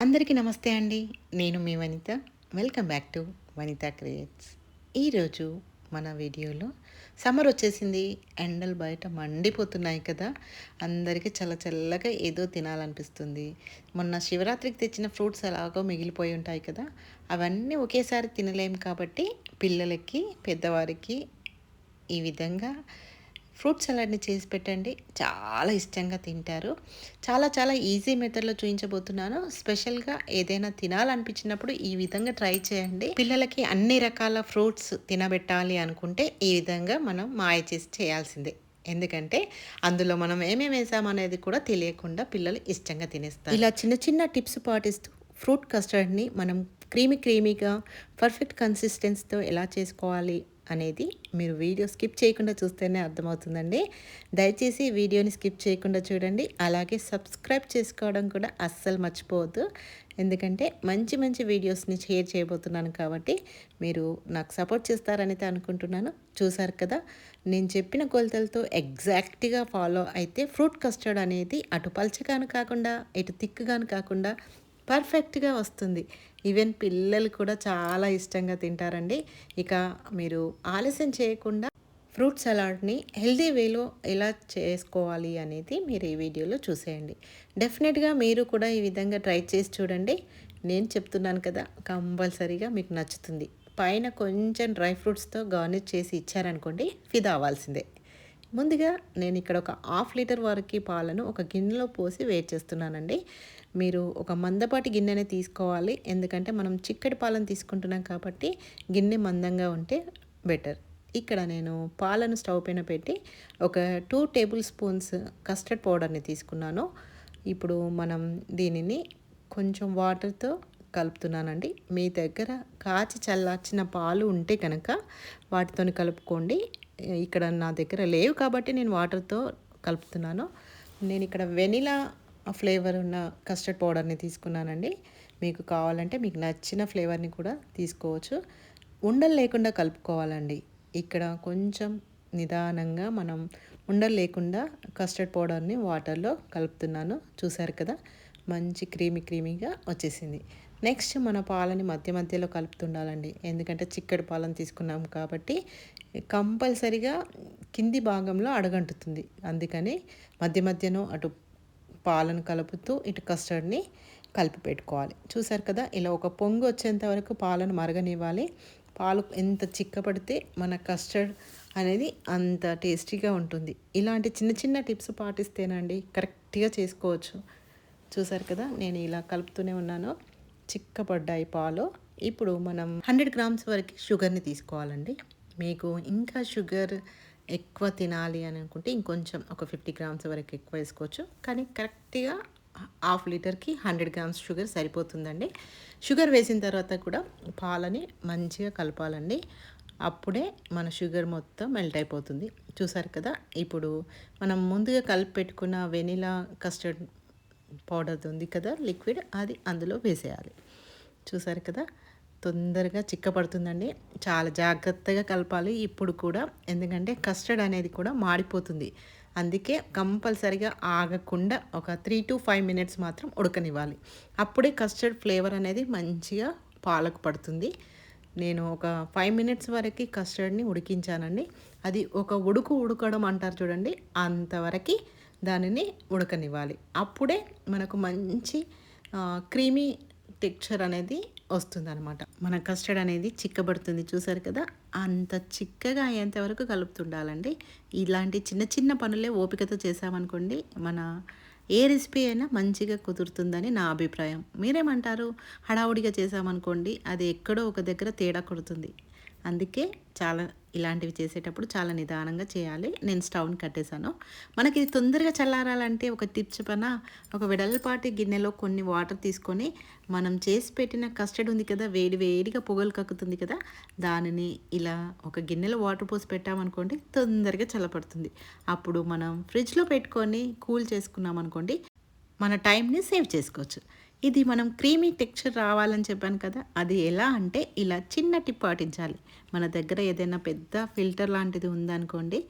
అందరికీ నమస్తే అండి. నేను మీ Vanitha. Welcome back to Vanitha creates. ఈరోజు మన వీడియోలో సమ్మర్ వచ్చేసింది. ఎండలు బయట మండిపోతున్నాయి కదా! అందరికీ చల్ల చల్లగా ఏదో తినాలనిపిస్తుంది. మొన్న శివరాత్రికి తెచ్చిన ఫ్రూట్స్ ఎలాగో మిగిలిపోయి ఉంటాయి కదా! అవన్నీ ఒకేసారి తినలేము కాబట్టి పిల్లలకి, పెద్దవారికి ఈ విధంగా ఫ్రూట్ సలాడ్ని చేసి పెట్టండి. చాలా ఇష్టంగా తింటారు. చాలా చాలా ఈజీ మెథడ్లో చూపించబోతున్నాను. స్పెషల్గా ఏదైనా తినాలనిపించినప్పుడు ఈ విధంగా ట్రై చేయండి. పిల్లలకి అన్ని రకాల ఫ్రూట్స్ తినబెట్టాలి అనుకుంటే ఈ విధంగా మనం మాయ చేసి చేయాల్సిందే. ఎందుకంటే అందులో మనం ఏమేమి వేసామనేది కూడా తెలియకుండా పిల్లలు ఇష్టంగా తినేస్తారు. ఇలా చిన్న చిన్న టిప్స్ పాటిస్తూ ఫ్రూట్ కస్టర్డ్ని మనం క్రీమీగా పర్ఫెక్ట్ కన్సిస్టెన్సీతో ఎలా చేసుకోవాలి అనేది మీరు వీడియో స్కిప్ చేయకుండా చూస్తేనే అర్థమవుతుందండి. దయచేసి వీడియోని స్కిప్ చేయకుండా చూడండి. అలాగే సబ్స్క్రైబ్ చేసుకోవడం కూడా అస్సలు మర్చిపోవద్దు. ఎందుకంటే మంచి మంచి వీడియోస్ని షేర్ చేయబోతున్నాను కాబట్టి మీరు నాకు సపోర్ట్ చేస్తారని అనుకుంటున్నాను. చూసారు కదా, నేను చెప్పిన కొలతలతో ఎగ్జాక్ట్గా ఫాలో అయితే ఫ్రూట్ కస్టర్డ్ అనేది అటు పల్చగాను కాకుండా ఇటు తిక్కుగాను కాకుండా పర్ఫెక్ట్గా వస్తుంది. ఈవెన్ పిల్లలు కూడా చాలా ఇష్టంగా తింటారండి. ఇక మీరు ఆలస్యం చేయకుండా ఫ్రూట్ సలాడ్ని హెల్దీ వేలో ఎలా చేసుకోవాలి అనేది మీరు ఈ వీడియోలో చూసేయండి. డెఫినెట్గా మీరు కూడా ఈ విధంగా ట్రై చేసి చూడండి. నేను చెప్తున్నాను కదా, కంపల్సరీగా మీకు నచ్చుతుంది. పైన కొంచెం డ్రై ఫ్రూట్స్తో గార్నిష్ చేసి ఇచ్చారనుకోండి, ఫిదా అవ్వాల్సిందే. ముందుగా నేను ఇక్కడ ఒక హాఫ్ లీటర్ వరకు పాలను ఒక గిన్నెలో పోసి వేడి చేస్తున్నానండి. మీరు ఒక మందపాటి గిన్నెనే తీసుకోవాలి. ఎందుకంటే మనం చిక్కటి పాలను తీసుకుంటున్నాం కాబట్టి గిన్నె మందంగా ఉంటే బెటర్. ఇక్కడ నేను పాలను స్టవ్ పైన పెట్టి ఒక 2 టేబుల్ స్పూన్స్ కస్టర్డ్ పౌడర్ని తీసుకున్నాను. ఇప్పుడు మనం దీనిని కొంచెం వాటర్తో కలుపుతున్నానండి. మీ దగ్గర కాచి చల్లార్చిన పాలు ఉంటే కనుక వాటితో కలుపుకోండి. ఇక్కడ నా దగ్గర లేవు కాబట్టి నేను వాటర్తో కలుపుతున్నాను. నేను ఇక్కడ వెనిలా ఫ్లేవర్ ఉన్న కస్టర్డ్ పౌడర్ని తీసుకున్నానండి. మీకు కావాలంటే మీకు నచ్చిన ఫ్లేవర్ని కూడా తీసుకోవచ్చు. ఉండలు లేకుండా కలుపుకోవాలండి. ఇక్కడ కొంచెం నిదానంగా మనం ఉండలు లేకుండా కస్టర్డ్ పౌడర్ని వాటర్లో కలుపుతున్నాను. చూసారు కదా, మంచి క్రీమీగా వచ్చేసింది. నెక్స్ట్ మన పాలని మధ్య మధ్యలో కలుపుతుండాలండి. ఎందుకంటే చిక్కడి పాలను తీసుకున్నాం కాబట్టి కంపల్సరిగా కింది భాగంలో అడగంటుతుంది. అందుకని మధ్య మధ్యలో అటు పాలను కలుపుతూ ఇటు కస్టర్డ్ని కలిపి పెట్టుకోవాలి. చూసారు కదా, ఇలా ఒక పొంగు వచ్చేంత వరకు పాలను మరగనివ్వాలి. పాలు ఎంత చిక్కపడితే మన కస్టర్డ్ అనేది అంత టేస్టీగా ఉంటుంది. ఇలాంటి చిన్న చిన్న టిప్స్ పాటిస్తేనండి కరెక్ట్గా చేసుకోవచ్చు. చూసారు కదా, నేను ఇలా కలుపుతూనే ఉన్నాను. చిక్కపడ్డాయి పాలు. ఇప్పుడు మనం 100 గ్రామ్స్ వరకు షుగర్ని తీసుకోవాలండి. మీకు ఇంకా షుగర్ ఎక్కువ తినాలి అని అనుకుంటే ఇంకొంచెం ఒక 50 గ్రామ్స్ వరకు ఎక్కువ వేసుకోవచ్చు. కానీ కరెక్ట్గా హాఫ్ లీటర్కి 100 గ్రామ్స్ షుగర్ సరిపోతుందండి. షుగర్ వేసిన తర్వాత కూడా పాలని మంచిగా కలపాలండి. అప్పుడే మన షుగర్ మొత్తం మెల్ట్ అయిపోతుంది. చూసారు కదా, ఇప్పుడు మనం ముందుగా కలిపి పెట్టుకున్న వెనిలా కస్టర్డ్ పౌడర్ ఉంది కదా, లిక్విడ్, అది అందులో వేసేయాలి. చూసారు కదా, తొందరగా చిక్కపడుతుందండి. చాలా జాగ్రత్తగా కలపాలి ఇప్పుడు కూడా, ఎందుకంటే కస్టర్డ్ అనేది కూడా మాడిపోతుంది. అందుకే కంపల్సరిగా ఆగకుండా ఒక 3 to 5 మినిట్స్ మాత్రం ఉడకనివ్వాలి. అప్పుడే కస్టర్డ్ ఫ్లేవర్ అనేది మంచిగా పాలకు పడుతుంది. నేను ఒక 5 మినిట్స్ వరకు కస్టర్డ్ని ఉడికించానండి. అది ఒక ఉడకడం అంటారు చూడండి, అంతవరకు దానిని ఉడకనివ్వాలి. అప్పుడే మనకు మంచి క్రీమీ టెక్స్చర్ అనేది వస్తుందన్నమాట. మన కస్టర్డ్ అనేది చిక్కబడుతుంది. చూసారు కదా, అంత చిక్కగా అయ్యేంత వరకు కలుపుతుండాలండి. ఇలాంటి చిన్న చిన్న పనులే ఓపికతో చేసామనుకోండి, మన ఏ రెసిపీ అయినా మంచిగా కుదురుతుందని నా అభిప్రాయం. మీరేమంటారు? హడావుడిగా చేసామనుకోండి, అది ఎక్కడో ఒక దగ్గర తేడా కొడుతుంది. అందుకే చాలా ఇలాంటివి చేసేటప్పుడు చాలా నిదానంగా చేయాలి. నేను స్టవ్ని కట్టేశాను. మనకి ఇది తొందరగా చల్లారాలంటే ఒక టిప్ చెప్పనా? ఒక వెడల్పాటి గిన్నెలో కొన్ని వాటర్ తీసుకొని మనం చేసి పెట్టిన కస్టర్డ్ ఉంది కదా, వేడిగా పొగలు కక్కుతుంది కదా, దానిని ఇలా ఒక గిన్నెలో వాటర్ పోసి పెట్టామనుకోండి, తొందరగా చల్లపడుతుంది. అప్పుడు మనం ఫ్రిడ్జ్లో పెట్టుకొని కూల్ చేసుకున్నాం అనుకోండి, మన టైంని సేవ్ చేసుకోవచ్చు. ఇది మనం క్రీమీ టెక్స్చర్ రావాలని చెప్పాను కదా, అది ఎలా అంటే ఇలా చిన్న టిప్ పాటించాలి. మన దగ్గర ఏదైనా పెద్ద ఫిల్టర్ లాంటిది ఉందనుకోండి,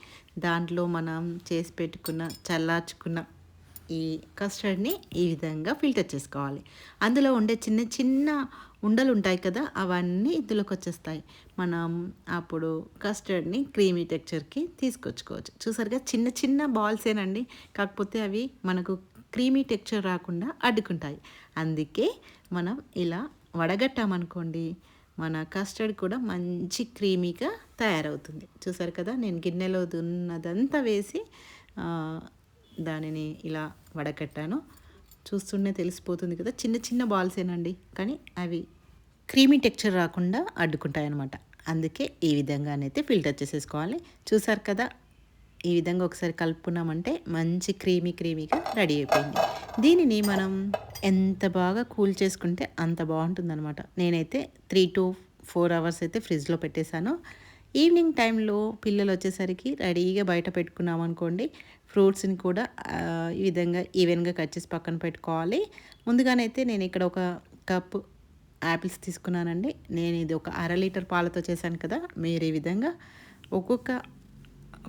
దాంట్లో మనం చేసి పెట్టుకున్న చల్లార్చుకున్న ఈ కస్టర్డ్ని ఈ విధంగా ఫిల్టర్ చేసుకోవాలి. అందులో ఉండే చిన్న చిన్న ఉండలు ఉంటాయి కదా, అవన్నీ ఇందులోకి వచ్చేస్తాయి. మనం అప్పుడు కస్టర్డ్ని క్రీమీ టెక్చర్కి తీసుకొచ్చుకోవచ్చు. చూసారుగా చిన్న చిన్న బాల్సేనండి, కాకపోతే అవి మనకు క్రీమీ టెక్చర్ రాకుండా అడ్డుకుంటాయి. అందుకే మనం ఇలా వడగట్టామనుకోండి, మన కస్టర్డ్ కూడా మంచి క్రీమీగా తయారవుతుంది. చూసారు కదా, నేను గిన్నెలో దున్నదంతా వేసి దానిని ఇలా వడకట్టాను. చూస్తుండే తెలిసిపోతుంది కదా, చిన్న చిన్న బాల్సేనండి, కానీ అవి క్రీమీ టెక్చర్ రాకుండా అడ్డుకుంటాయి అన్నమాట. అందుకే ఈ విధంగానైతే ఫిల్టర్ చేసేసుకోవాలి. చూసారు కదా, ఈ విధంగా ఒకసారి కలుపుకున్నామంటే మంచి క్రీమీగా రెడీ అయిపోయింది. దీనిని మనం ఎంత బాగా కూల్ చేసుకుంటే అంత బాగుంటుందన్నమాట. నేనైతే 3 to 4 అవర్స్ అయితే ఫ్రిడ్జ్లో పెట్టేశాను. ఈవినింగ్ టైంలో పిల్లలు వచ్చేసరికి రెడీగా బయట పెట్టుకున్నాం అనుకోండి, ఫ్రూట్స్ని కూడా ఈ విధంగా ఈవెన్గా కట్ చేసి పక్కన పెట్టుకోవాలి. ముందుగానైతే నేను ఇక్కడ ఒక కప్పు యాపిల్స్ తీసుకున్నానండి. నేను ఇది ఒక 1/2 లీటర్ పాలతో చేశాను కదా, మీరు ఈ విధంగా ఒక్కొక్క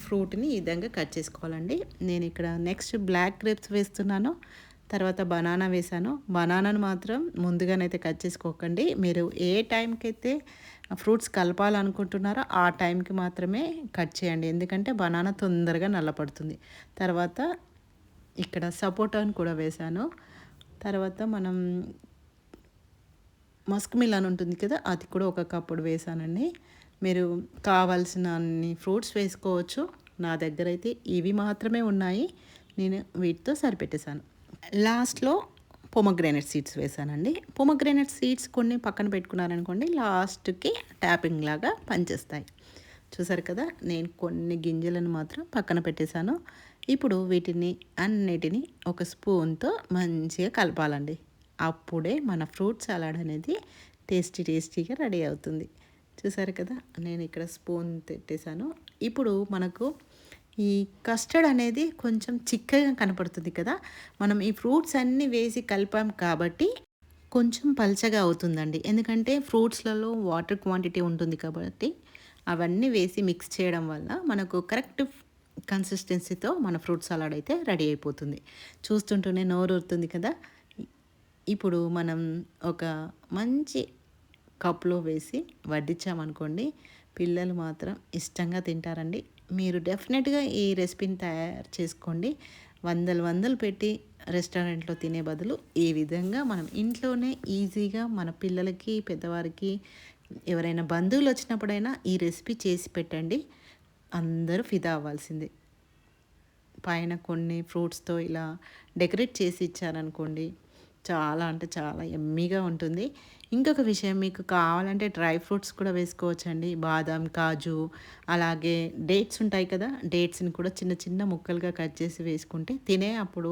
ఫ్రూట్ని ఈ విధంగా కట్ చేసుకోవాలండి. నేను ఇక్కడ నెక్స్ట్ బ్లాక్ గ్రేప్స్ వేస్తున్నాను, తర్వాత బనానా వేసాను. బనానాను మాత్రం ముందుగానైతే కట్ చేసుకోకండి. మీరు ఏ టైంకి అయితే ఫ్రూట్స్ కలపాలనుకుంటున్నారో ఆ టైంకి మాత్రమే కట్ చేయండి, ఎందుకంటే బనానా తొందరగా నల్లపడుతుంది. తర్వాత ఇక్కడ సపోటాను కూడా వేసాను. తర్వాత మనం మస్క్ మిలన్ ఉంటుంది కదా, అది కూడా ఒక కప్పుడు వేసానండి. మీరు కావాల్సిన అన్ని ఫ్రూట్స్ వేసుకోవచ్చు. నా దగ్గర అయితే ఇవి మాత్రమే ఉన్నాయి, నేను వీటితో సరిపెట్టేశాను. లాస్ట్లో పొమగ్రానైట్ సీడ్స్ వేసానండి. పొమగ్రానైట్ సీడ్స్ కొన్ని పక్కన పెట్టుకున్నారనుకోండి, లాస్ట్కి ట్యాపింగ్ లాగా పనిచేస్తాయి. చూసారు కదా, నేను కొన్ని గింజలను మాత్రం పక్కన పెట్టేశాను. ఇప్పుడు వీటిని అన్నిటినీ ఒక స్పూన్తో మంచిగా కలపాలండి. అప్పుడే మన ఫ్రూట్ సలాడ్ అనేది టేస్టీగా రెడీ అవుతుంది. చూసారు కదా, నేను ఇక్కడ స్పూన్ పెట్టేశాను. ఇప్పుడు మనకు ఈ కస్టర్డ్ అనేది కొంచెం చిక్కగా కనపడుతుంది కదా, మనం ఈ ఫ్రూట్స్ అన్నీ వేసి కలిపాం కాబట్టి కొంచెం పల్చగా అవుతుందండి. ఎందుకంటే ఫ్రూట్స్లలో వాటర్ క్వాంటిటీ ఉంటుంది కాబట్టి అవన్నీ వేసి మిక్స్ చేయడం వల్ల మనకు కరెక్ట్ కన్సిస్టెన్సీతో మన ఫ్రూట్ సలాడ్ అయితే రెడీ అయిపోతుంది. చూస్తుంటూనే నోరూరుతుంది కదా. ఇప్పుడు మనం ఒక మంచి కప్లో వేసి వడ్డించామనుకోండి, పిల్లలు మాత్రం ఇష్టంగా తింటారండి. మీరు డెఫినెట్గా ఈ రెసిపీని తయారు చేసుకోండి. వందలు పెట్టి రెస్టారెంట్లో తినే బదులు ఈ విధంగా మనం ఇంట్లోనే ఈజీగా మన పిల్లలకి, పెద్దవారికి, ఎవరైనా బంధువులు వచ్చినప్పుడైనా ఈ రెసిపీ చేసి పెట్టండి, అందరూ ఫిదా అవ్వాల్సిందే. పైన కొన్ని ఫ్రూట్స్తో ఇలా డెకరేట్ చేసి ఇచ్చారనుకోండి, చాలా అంటే చాలా యమ్మీగా ఉంటుంది. ఇంకొక విషయం, మీకు కావాలంటే డ్రై ఫ్రూట్స్ కూడా వేసుకోవచ్చండి. బాదం, కాజు, అలాగే డేట్స్ ఉంటాయి కదా, డేట్స్ని కూడా చిన్న చిన్న ముక్కలుగా కట్ చేసి వేసుకుంటే తినే అప్పుడు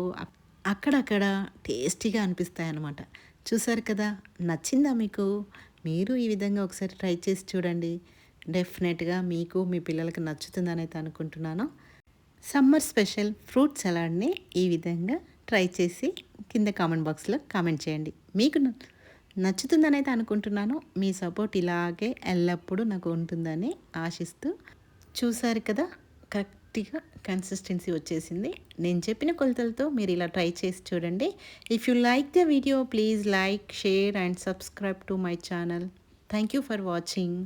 అక్కడక్కడ టేస్టీగా అనిపిస్తాయి అన్నమాట. చూసారు కదా, నచ్చిందా మీకు? మీరు ఈ విధంగా ఒకసారి ట్రై చేసి చూడండి. డెఫినెట్గా మీకు, మీ పిల్లలకి నచ్చుతుందని అయితే అనుకుంటున్నాను. సమ్మర్ స్పెషల్ ఫ్రూట్ సలాడ్ని ఈ విధంగా ట్రై చేసి కింద కామెంట్ బాక్స్లో కామెంట్ చేయండి. మీకు నచ్చుతుందని అయితే అనుకుంటున్నాను. మీ సపోర్ట్ ఇలాగే ఎల్లప్పుడూ నాకు ఉంటుందని ఆశిస్తూ. చూసారు కదా, కరెక్ట్గా కన్సిస్టెన్సీ వచ్చేసింది. నేను చెప్పిన కొలతలతో మీరు ఇలా ట్రై చేసి చూడండి. If you like the video, please like, share and subscribe to my channel. Thank you for watching.